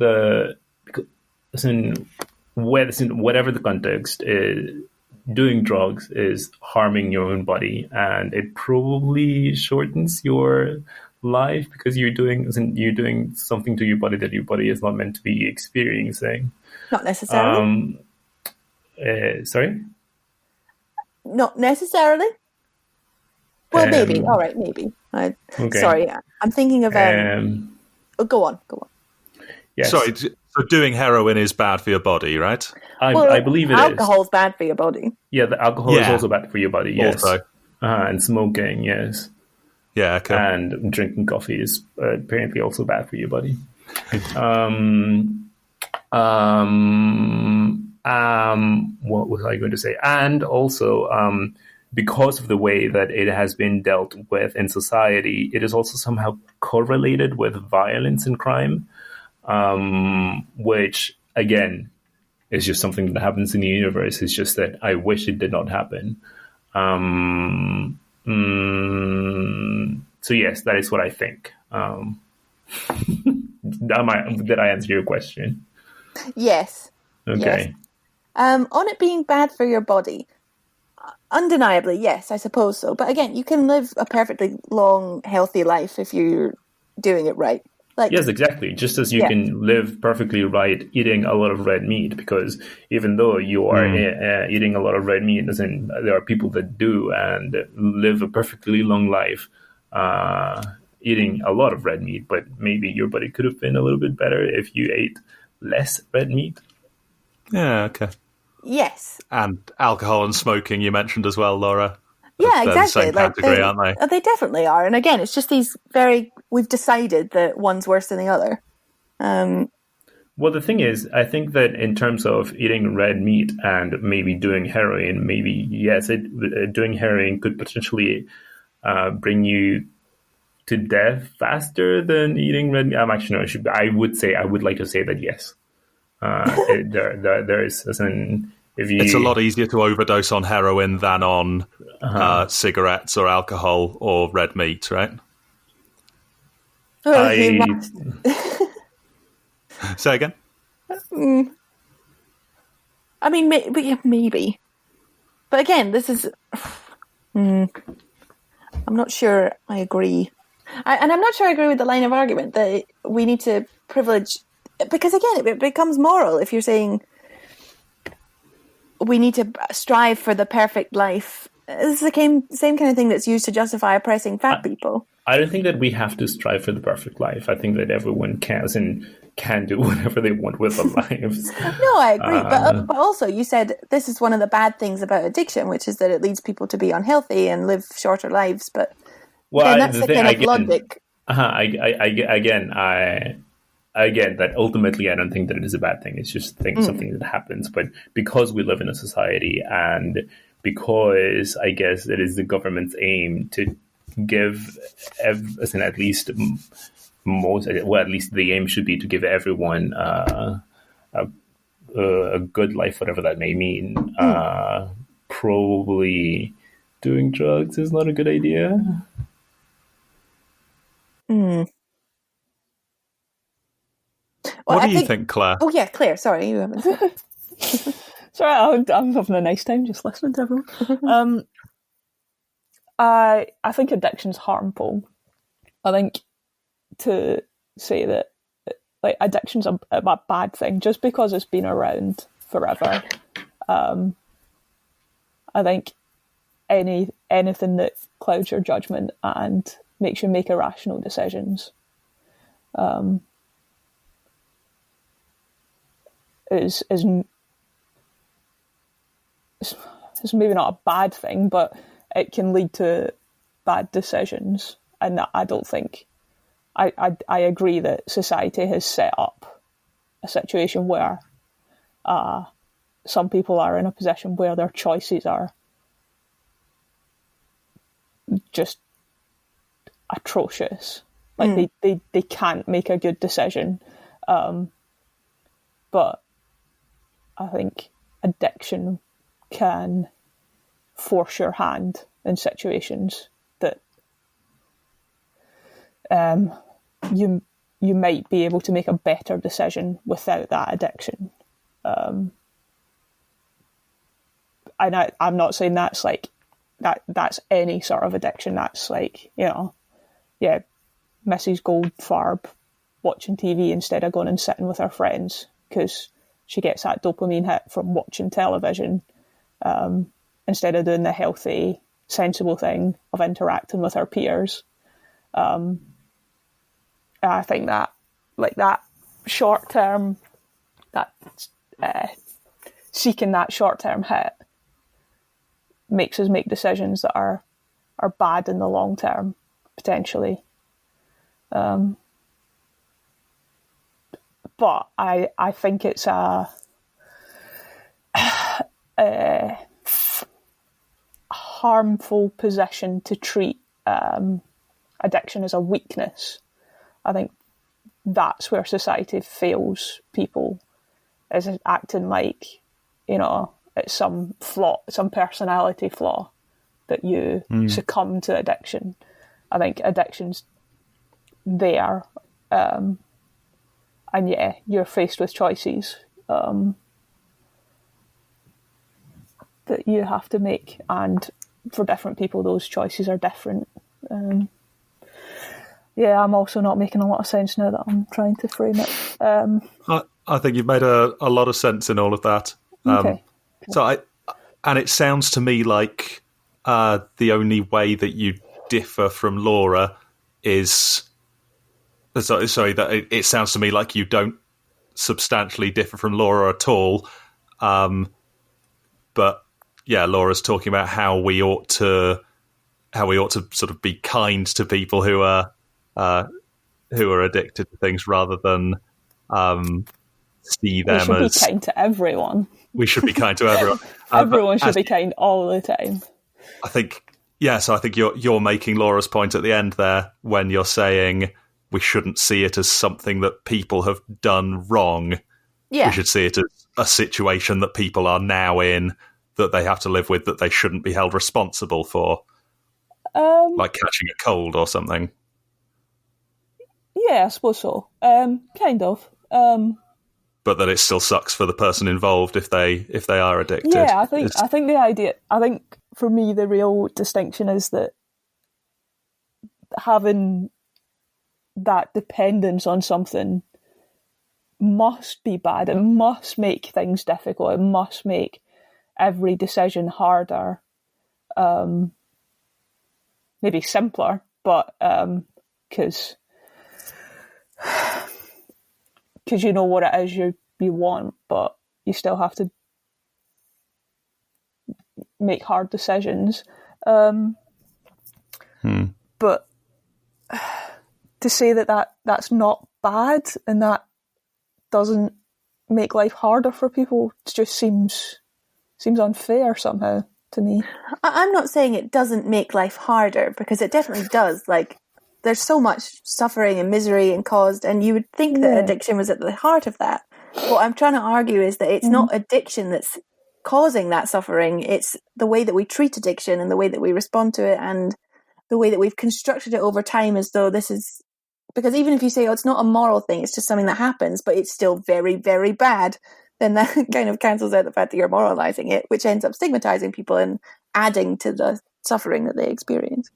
whatever the context is, doing drugs is harming your own body, and it probably shortens your life because you're doing something to your body that your body is not meant to be experiencing. Not necessarily. Sorry? Not necessarily. Well, maybe. All right, maybe. Okay. Sorry, I'm thinking of... go on. Yes. Sorry, so doing heroin is bad for your body, right? I believe it is. Alcohol's bad for your body. Yeah, the alcohol is also bad for your body, yes. Also. And smoking, yes. Yeah, okay. And drinking coffee is apparently also bad for your body. What was I going to say? And also, because of the way that it has been dealt with in society, it is also somehow correlated with violence and crime, which, again, is just something that happens in the universe. It's just that I wish it did not happen. So yes, that is what I think. Did I answer your question? Yes. Okay. Yes. On it being bad for your body, undeniably, yes, I suppose so. But again, you can live a perfectly long, healthy life if you're doing it right. Yes, exactly. Just as you can live perfectly right eating a lot of red meat, because even though you are eating a lot of red meat, there are people that do and live a perfectly long life eating a lot of red meat, but maybe your body could have been a little bit better if you ate less red meat. Yeah, okay. Yes. And alcohol and smoking you mentioned as well, Laura. Yeah, They're exactly. the same category, aren't they? They definitely are. And again, it's just we've decided that one's worse than the other. Well, the thing is, I think that in terms of eating red meat and maybe doing heroin, doing heroin could potentially bring you to death faster than eating red meat. I'm actually not sure. I would like to say that yes. There is, it's a lot easier to overdose on heroin than on cigarettes or alcohol or red meat, right? Say again? I mean, maybe. But again, this is... I'm not sure I agree. And I'm not sure I agree with the line of argument that we need to privilege... Because again, it becomes moral if you're saying we need to strive for the perfect life. This is the same kind of thing that's used to justify oppressing fat people. I don't think that we have to strive for the perfect life. I think that everyone can do whatever they want with their lives. No, I agree. But also, you said this is one of the bad things about addiction, which is that it leads people to be unhealthy and live shorter lives. But then that's the kind of logic. Again, that ultimately I don't think that it is a bad thing. It's just something that happens. But because we live in a society and because I guess it is the government's aim to give, at least the aim should be to give everyone a good life, whatever that may mean. Probably doing drugs is not a good idea. Well, What do you think, Claire? Oh yeah, Claire. Sorry, you haven't. Sorry, I'm having a nice time just listening to everyone. I think addiction's harmful. I think to say that like addiction's a bad thing just because it's been around forever. I think anything that clouds your judgment and makes you make irrational decisions is maybe not a bad thing, but it can lead to bad decisions. And I don't think I agree that society has set up a situation where some people are in a position where their choices are just atrocious. Like they can't make a good decision. But I think addiction can force your hand in situations that you might be able to make a better decision without that addiction. And I'm not saying that's like that's any sort of addiction. That's like, Mrs. Goldfarb watching TV instead of going and sitting with her friends because she gets that dopamine hit from watching television instead of doing the healthy, sensible thing of interacting with her peers. I think that that short term, that seeking that short term hit makes us make decisions that are bad in the long term, potentially. But I think it's a harmful position to treat addiction as a weakness. I think that's where society fails people, is acting like, it's some flaw, some personality flaw that you succumb to addiction. I think addiction's there, and yeah, you're faced with choices that you have to make, and for different people those choices are different. I'm also not making a lot of sense now that I'm trying to frame it. I think you've made a lot of sense in all of that. Okay. And it sounds to me like the only way that you differ from Laura is... Sorry, that it sounds to me like you don't substantially differ from Laura at all. But yeah, Laura's talking about how we ought to sort of be kind to people who are addicted to things rather than see them as... We should be kind to everyone. We should be kind to everyone. Everyone should be kind all the time. I think, so I think you're making Laura's point at the end there when you're saying we shouldn't see it as something that people have done wrong. Yeah. We should see it as a situation that people are now in that they have to live with, that they shouldn't be held responsible for. Like catching a cold or something. Yeah, I suppose so. Kind of. But that it still sucks for the person involved if they are addicted. Yeah, I think the idea. I think for me the real distinction is that having that dependence on something must be bad. It must make things difficult. It must make every decision harder. Maybe simpler, but because you know what it is you want, but you still have to make hard decisions. But to say that's not bad and that doesn't make life harder for people just seems unfair somehow to me. I'm not saying it doesn't make life harder, because it definitely does. Like, there's so much suffering and misery and caused, and you would think that addiction was at the heart of that. What I'm trying to argue is that it's not addiction that's causing that suffering. It's the way that we treat addiction and the way that we respond to it and the way that we've constructed it over time as though this is because even if you say, oh, it's not a moral thing, it's just something that happens, but it's still very, very bad, then that kind of cancels out the fact that you're moralizing it, which ends up stigmatizing people and adding to the suffering that they experience.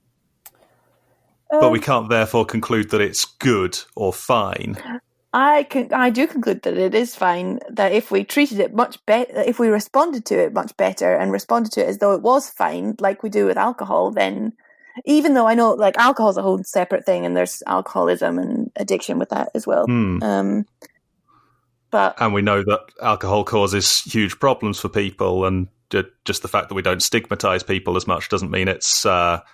But we can't therefore conclude that it's good or fine. I do conclude that it is fine, that if we treated it much better, if we responded to it much better and responded to it as though it was fine, like we do with alcohol, then even though I know like alcohol is a whole separate thing and there's alcoholism and addiction with that as well. And we know that alcohol causes huge problems for people, and just the fact that we don't stigmatize people as much doesn't mean it's not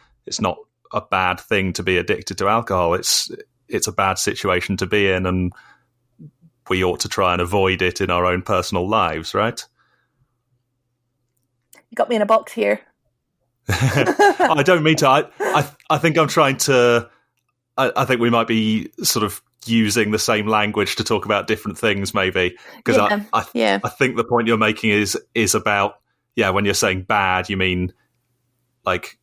a bad thing to be addicted to alcohol. It's a bad situation to be in, and we ought to try and avoid it in our own personal lives, right? You got me in a box here. I don't mean to. I think I'm trying to. I think we might be sort of using the same language to talk about different things, maybe, because I think the point you're making is about when you're saying bad, you mean like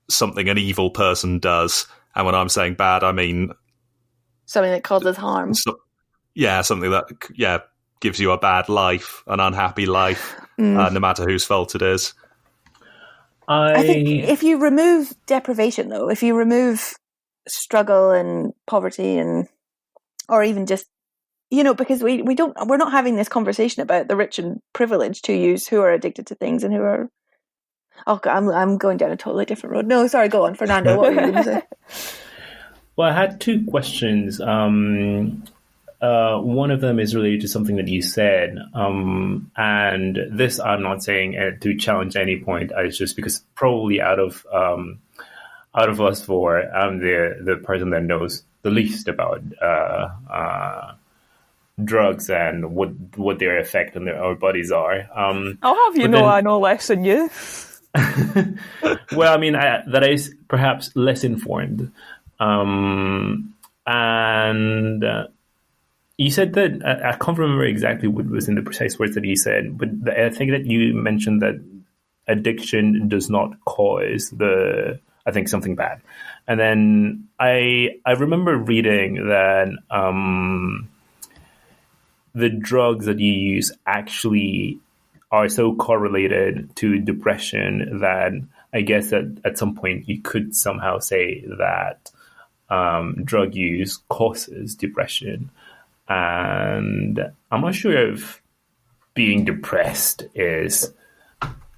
something an evil person does, and when I'm saying bad, I mean something that causes harm. Something that gives you a bad life, an unhappy life, no matter whose fault it is. I think if you remove deprivation, though, if you remove struggle and poverty or even just, because we're not having this conversation about the rich and privileged who are addicted to things and who are. Oh, God, I'm going down a totally different road. No, sorry, go on, Fernando. What were you going to say? Well, I had two questions. One of them is related to something that you said, and this I'm not saying to challenge any point. It's just because probably out of us four, I'm the person that knows the least about drugs and what their effect on our bodies are. I'll have you know I know less than you. Well, I mean, that is perhaps less informed. And you said that I can't remember exactly what was in the precise words that you said, but I think that you mentioned that addiction does not cause something bad. And then I remember reading that the drugs that you use actually are so correlated to depression that I guess that at some point you could somehow say that drug use causes depression. And I'm not sure if being depressed is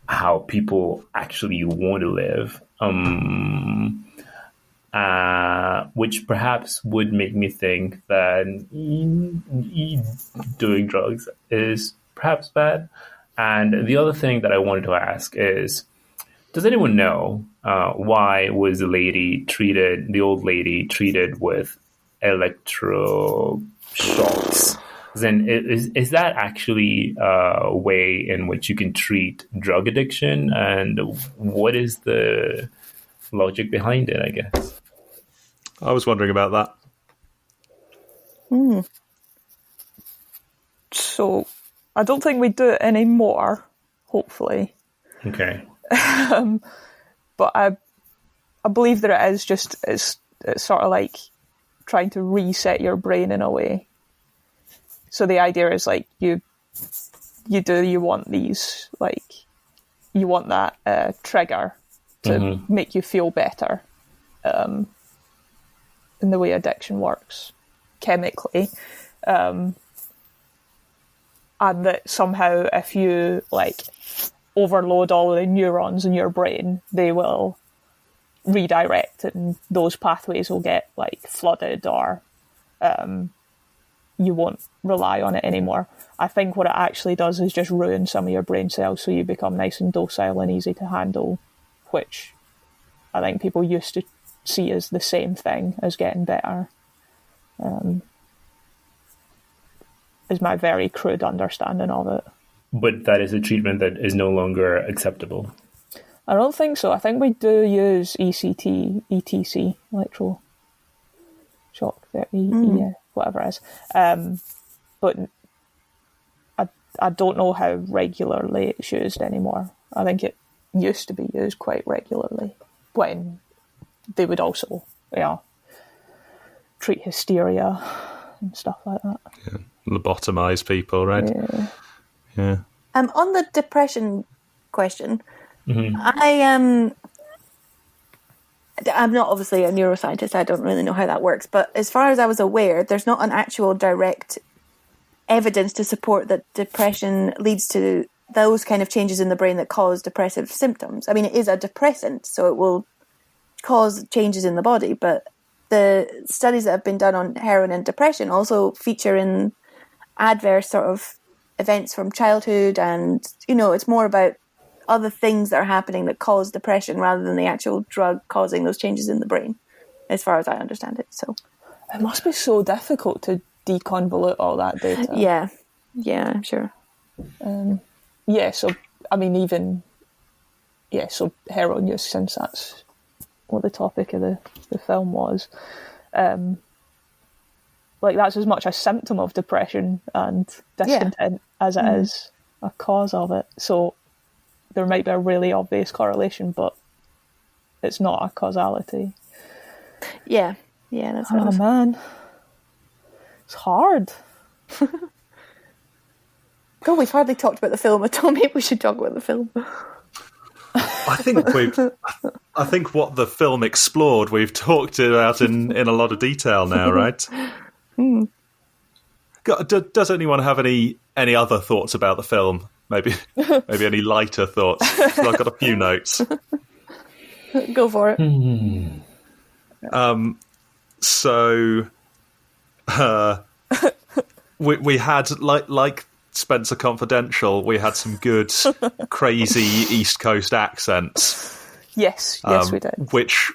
how people actually want to live, which perhaps would make me think that doing drugs is perhaps bad. And the other thing that I wanted to ask is, does anyone know why was the old lady treated with electroshocks? Then is that actually a way in which you can treat drug addiction? And what is the logic behind it, I guess? I was wondering about that. So I don't think we do it anymore, hopefully. Okay. But I believe that it is just it's sort of like trying to reset your brain in a way. So the idea is like you want these, like you want that trigger to make you feel better. In the way addiction works chemically, and that somehow if you like overload all the neurons in your brain, they will redirect and those pathways will get like flooded, or you won't rely on it anymore. I think what it actually does is just ruin some of your brain cells so you become nice and docile and easy to handle, which I think people used to see as the same thing as getting better. Is my very crude understanding of it. But that is a treatment that is no longer acceptable. I don't think so. I think we do use ECT, electroshock therapy, whatever it is. But I don't know how regularly it's used anymore. I think it used to be used quite regularly when they would also, treat hysteria and stuff like that. Yeah. Lobotomize people, right? Yeah. On the depression question, Mm-hmm. I'm not obviously a neuroscientist. I don't really know how that works. But as far as I was aware, there's not an actual direct evidence to support that depression leads to those kind of changes in the brain that cause depressive symptoms. I mean, it is a depressant, so it will cause changes in the body. But the studies that have been done on heroin and depression also feature in adverse sort of events from childhood. And, it's more about other things that are happening that cause depression rather than the actual drug causing those changes in the brain, as far as I understand it. So it must be so difficult to deconvolute all that data. Yeah, I'm sure. So I mean, so heroin use, since that's what the topic of the film was, that's as much a symptom of depression and discontent as it is a cause of it. So there might be a really obvious correlation, but it's not a causality. Yeah, that's what Oh man, it's hard. God, we've hardly talked about the film at all. Maybe we should talk about the film. I think what the film explored, we've talked about in a lot of detail now, right? Does anyone have any other thoughts about the film? Maybe any lighter thoughts? So I've got a few notes. Go for it. We had like Spencer Confidential. We had some good, crazy East Coast accents. Yes, we did. Which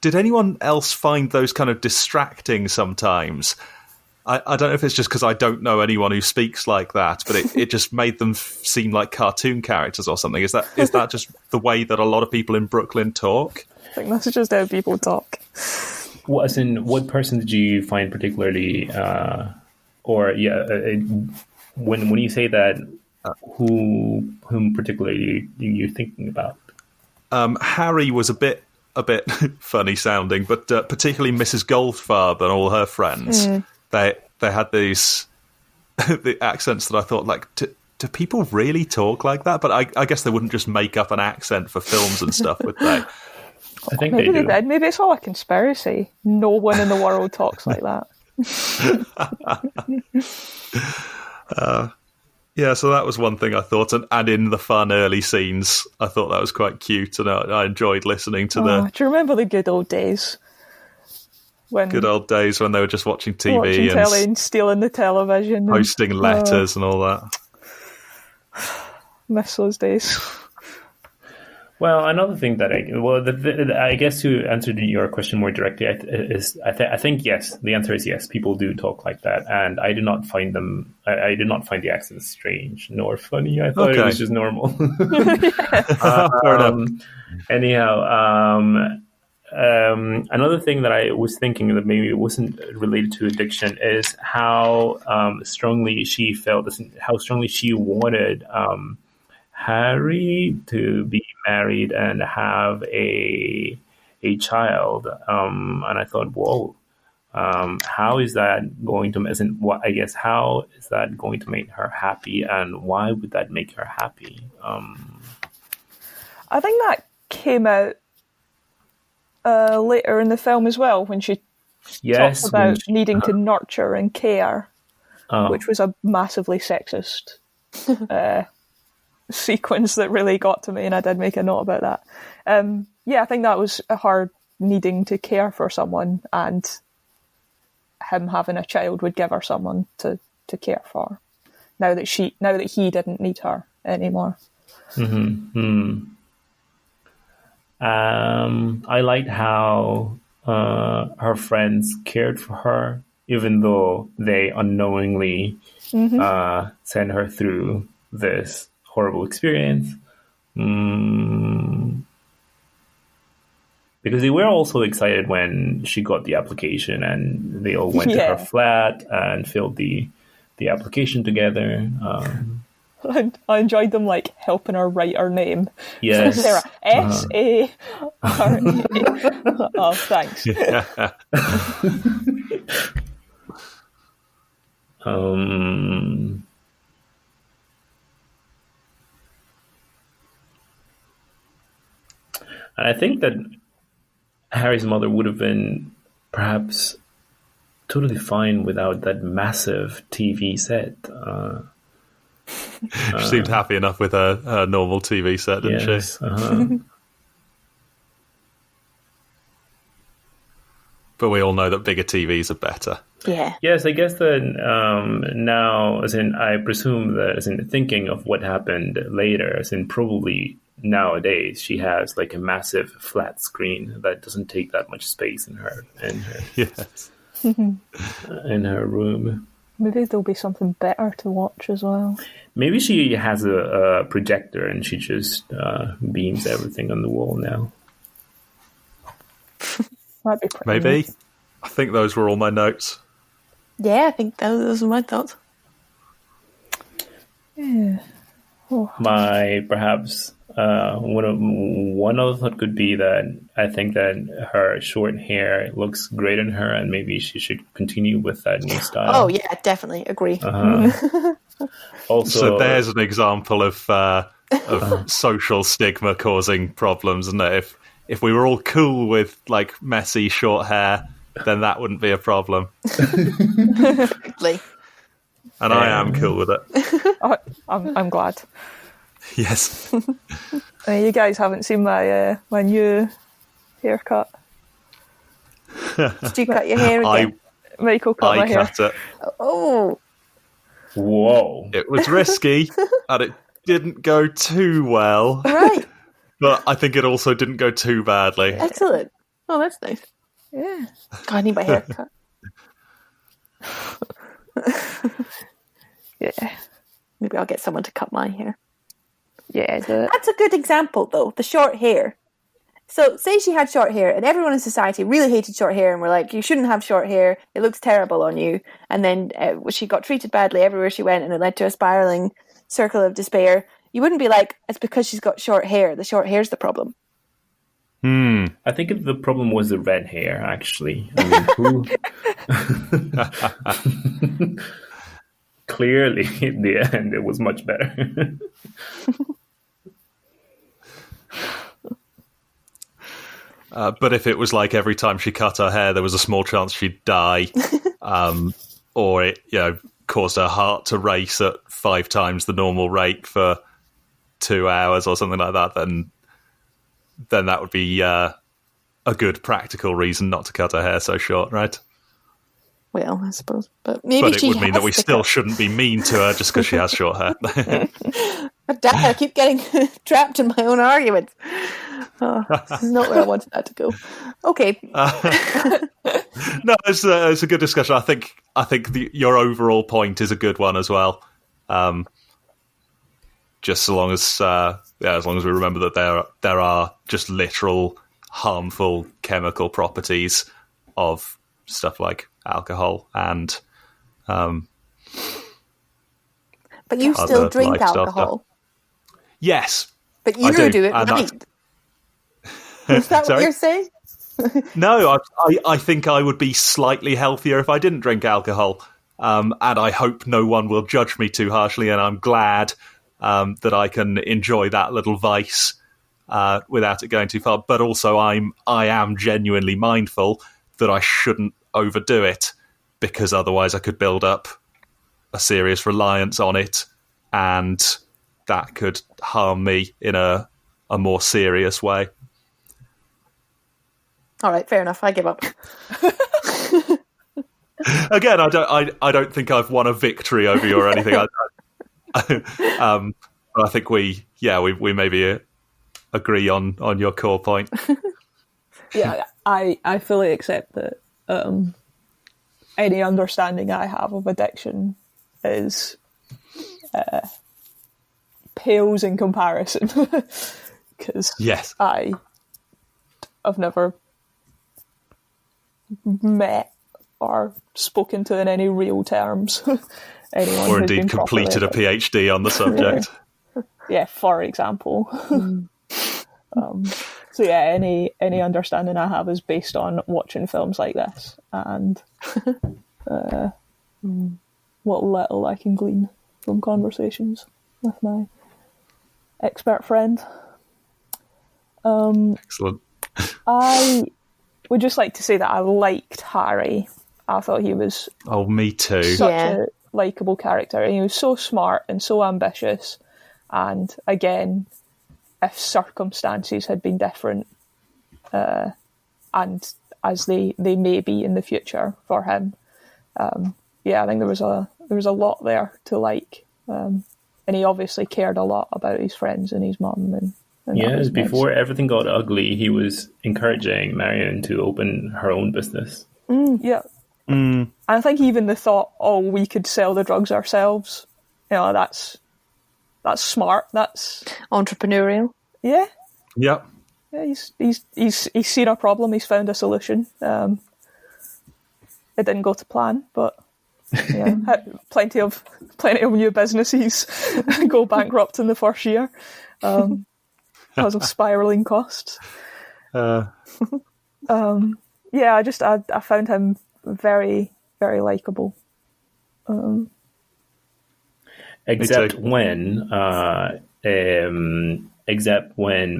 did anyone else find those kind of distracting sometimes? I don't know if it's just because I don't know anyone who speaks like that, but it just made them seem like cartoon characters or something. Is that just the way that a lot of people in Brooklyn talk? I think that's just how people talk. What person did you find particularly, when you say that, whom particularly are you thinking about? Harry was a bit funny sounding, but particularly Mrs. Goldfarb and all her friends. They had these the accents that I thought, like, do people really talk like that? But I guess they wouldn't just make up an accent for films and stuff, would they? I think maybe they do. Did. Maybe it's all a conspiracy. No one in the world talks like that. Yeah, so that was one thing I thought, and in the fun early scenes, I thought that was quite cute, and I enjoyed listening to Do you remember the good old days? Good old days when they were just watching TV watching telly and stealing the television, posting letters and all that. Miss those days. Well, another thing that I guess to answer your question more directly I think yes. The answer is yes. People do talk like that, and I did not find them. I did not find the accents strange nor funny. I thought it was just normal. Anyhow, another thing that I was thinking that maybe it wasn't related to addiction is how strongly she felt, how strongly she wanted Harry to be married and have a child. And I thought, whoa, how is that going to? How is that going to make her happy, and why would that make her happy? I think that came out later in the film as well, when she talks about needing to nurture and care, which was a massively sexist sequence that really got to me, and I did make a note about that. I think that was her needing to care for someone, and him having a child would give her someone to care for, now that he didn't need her anymore. I liked how her friends cared for her, even though they unknowingly sent her through this horrible experience. Because they were also excited when she got the application, and they all went to her flat and filled the application together. I enjoyed them like helping her write her name. Yes. Sarah, S-A-R-A. Oh, thanks. I think that Harry's mother would have been perhaps totally fine without that massive TV set. She seemed happy enough with her normal TV set, didn't Yes. she? But we all know that bigger TVs are better. Yeah. Yes, I guess that now, as in, I presume that, as in, thinking of what happened later, as in, probably nowadays she has like a massive flat screen that doesn't take that much space in her Yes. in her room. Maybe there'll be something better to watch as well. Maybe she has a projector and she just beams everything on the wall now. That'd be pretty Maybe. nice. I think those were all my notes. Yeah, I think those are my thoughts. Yeah. My perhaps one other thought could be that I think that her short hair looks great on her, and maybe she should continue with that new style. Oh yeah, definitely agree. Also, So there's an example of social stigma causing problems, isn't it? If we were all cool with like messy short hair, then that wouldn't be a problem. Exactly. And I am cool with it. Oh, I'm glad. Yes. You guys haven't seen my my new haircut. Did you cut your hair again? Michael cut my I hair. cut it. Oh, whoa. It was risky, and it didn't go too well. right. But I think it also didn't go too badly. Excellent. Oh, that's nice. Yeah. God, I need my hair cut. Yeah. Maybe I'll get someone to cut my hair. Yeah. That's a good example, though, the short hair. So, say she had short hair, and everyone in society really hated short hair, and were like, you shouldn't have short hair, it looks terrible on you. And then she got treated badly everywhere she went, and it led to a spiralling circle of despair. You wouldn't be like, it's because she's got short hair. The short hair's the problem. I think the problem was the red hair, actually. I mean, who... Clearly, in the end, it was much better. But if it was like every time she cut her hair, there was a small chance she'd die, or it, caused her heart to race at 5 times the normal rate for 2 hours or something like that, then that would be a good practical reason not to cut her hair so short, right? Well, I suppose. But maybe But it she would mean that we has to still cut. shouldn't be mean to her just because she has short hair. Damn, I keep getting trapped in my own arguments. Oh, this is not where I wanted that to go. Okay. No, it's a good discussion. I think your overall point is a good one as well. Just so long as as long as we remember that there are just literal harmful chemical properties of stuff like alcohol and But you still other drink lifestyle alcohol. yes, But I you do, do it and right. Is that what Sorry? you're saying? No, I think I would be slightly healthier if I didn't drink alcohol, and I hope no one will judge me too harshly, and I'm glad that I can enjoy that little vice without it going too far. But also, I am genuinely mindful that I shouldn't overdo it, because otherwise I could build up a serious reliance on it, and that could harm me in a more serious way. All right, fair enough. I give up. Again, I don't think I've won a victory over you or anything. But I think we maybe agree on your core point. Yeah, I fully accept that any understanding I have of addiction is pales in comparison. Because Yes. I've never met or spoken to in any real terms anyone Or who's been indeed completed a properly- PhD on the subject. Yeah, for example. So yeah, any understanding I have is based on watching films like this and what little I can glean from conversations with my expert friend. Excellent. I would just like to say that I liked Harry. I thought he was Oh, me too. such Yeah. a likeable character. And he was so smart and so ambitious. And again, if circumstances had been different, and as they may be in the future for him, I think there was a lot there to like. And he obviously cared a lot about his friends and his mum. And that Yes, was nice. before everything got ugly, he was encouraging Marion to open her own business. Yeah. I think even the thought, oh, we could sell the drugs ourselves, that's smart. That's Entrepreneurial. yeah. Yep. Yeah, he's seen a problem. He's found a solution. It didn't go to plan, but plenty of new businesses go bankrupt in the first year because of spiraling costs. I found him very, very likable. Except when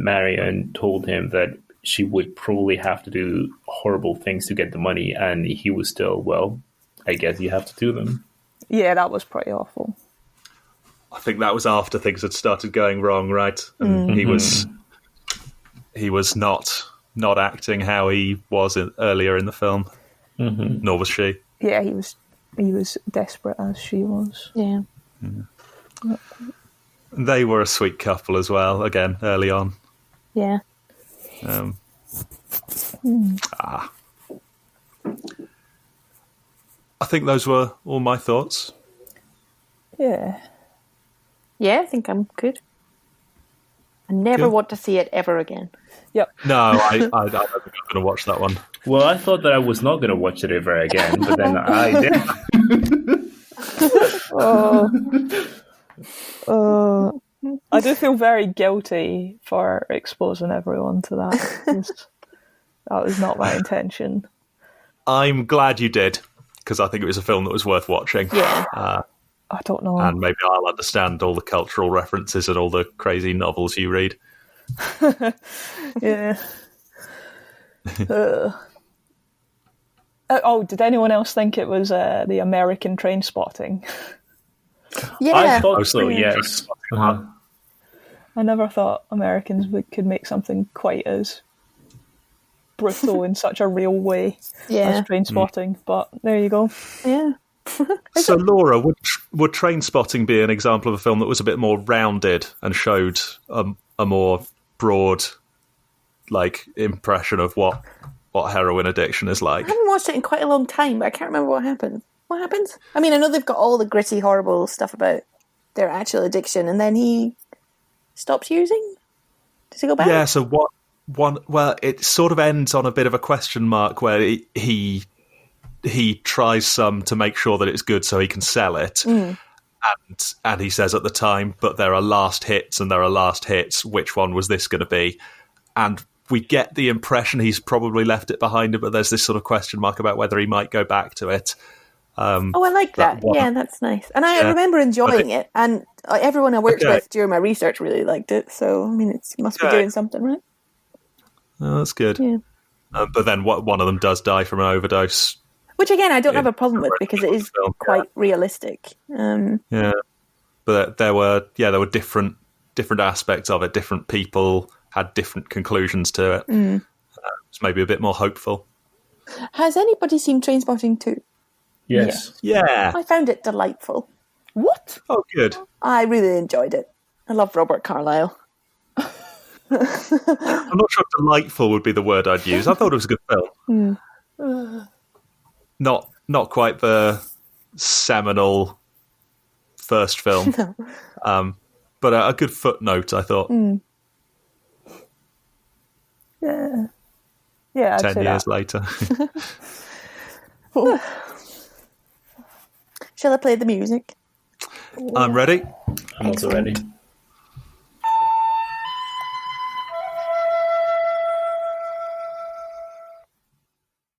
Marion told him that she would probably have to do horrible things to get the money, and he was still, well, I guess you have to do them. Yeah, that was pretty awful. I think that was after things had started going wrong, right? And he was not acting how he was earlier in the film. Nor was she. Yeah, he was desperate as she was. Yeah. They were a sweet couple as well, again, early on. Yeah. I think those were all my thoughts. Yeah. Yeah, I think I'm good. I never Good. want to see it ever again. Yep. No, I don't think I'm going to watch that one. Well, I thought that I was not going to watch it ever again, but then I did. I do feel very guilty for exposing everyone to that. That was not my intention. I'm glad you did, because I think it was a film that was worth watching. Yeah. I don't know. And maybe I'll understand all the cultural references and all the crazy novels you read. Yeah. Did anyone else think it was the American Train Spotting? Yeah. I thought so, yes. Uh-huh. I never thought Americans could make something quite as brutal in such a real way Yeah. as Train Spotting, but there you go. Yeah. So, Laura, would Train Spotting be an example of a film that was a bit more rounded and showed a more broad, impression of what heroin addiction is like? I haven't watched it in quite a long time, but I can't remember what happened. What happens? I mean, I know they've got all the gritty, horrible stuff about their actual addiction, and then he stops using? Does he go back? Yeah, so it sort of ends on a bit of a question mark where he tries some to make sure that it's good so he can sell it. And he says at the time, but there are last hits and there are last hits. Which one was this going to be? And we get the impression he's probably left it behind him, but there's this sort of question mark about whether he might go back to it. I like that. Yeah, that's nice. And I remember enjoying it. And everyone I worked with during my research really liked it. So, I mean, it must be doing something, right? Oh, that's good. Yeah. But then one of them does die from an overdose. Which, again, I don't have a problem with because it is quite realistic. Yeah. But there were different aspects of it. Different people had different conclusions to it. It's maybe a bit more hopeful. Has anybody seen Trainspotting 2? Yes. Yeah. I found it delightful. What? Oh, good. I really enjoyed it. I love Robert Carlyle. I'm not sure if delightful would be the word I'd use. I thought it was a good film. Not quite the seminal first film, but a good footnote, I thought. Yeah. Yeah, I'd 10 say years that. later. Shall I play the music? I'm ready. I'm also ready.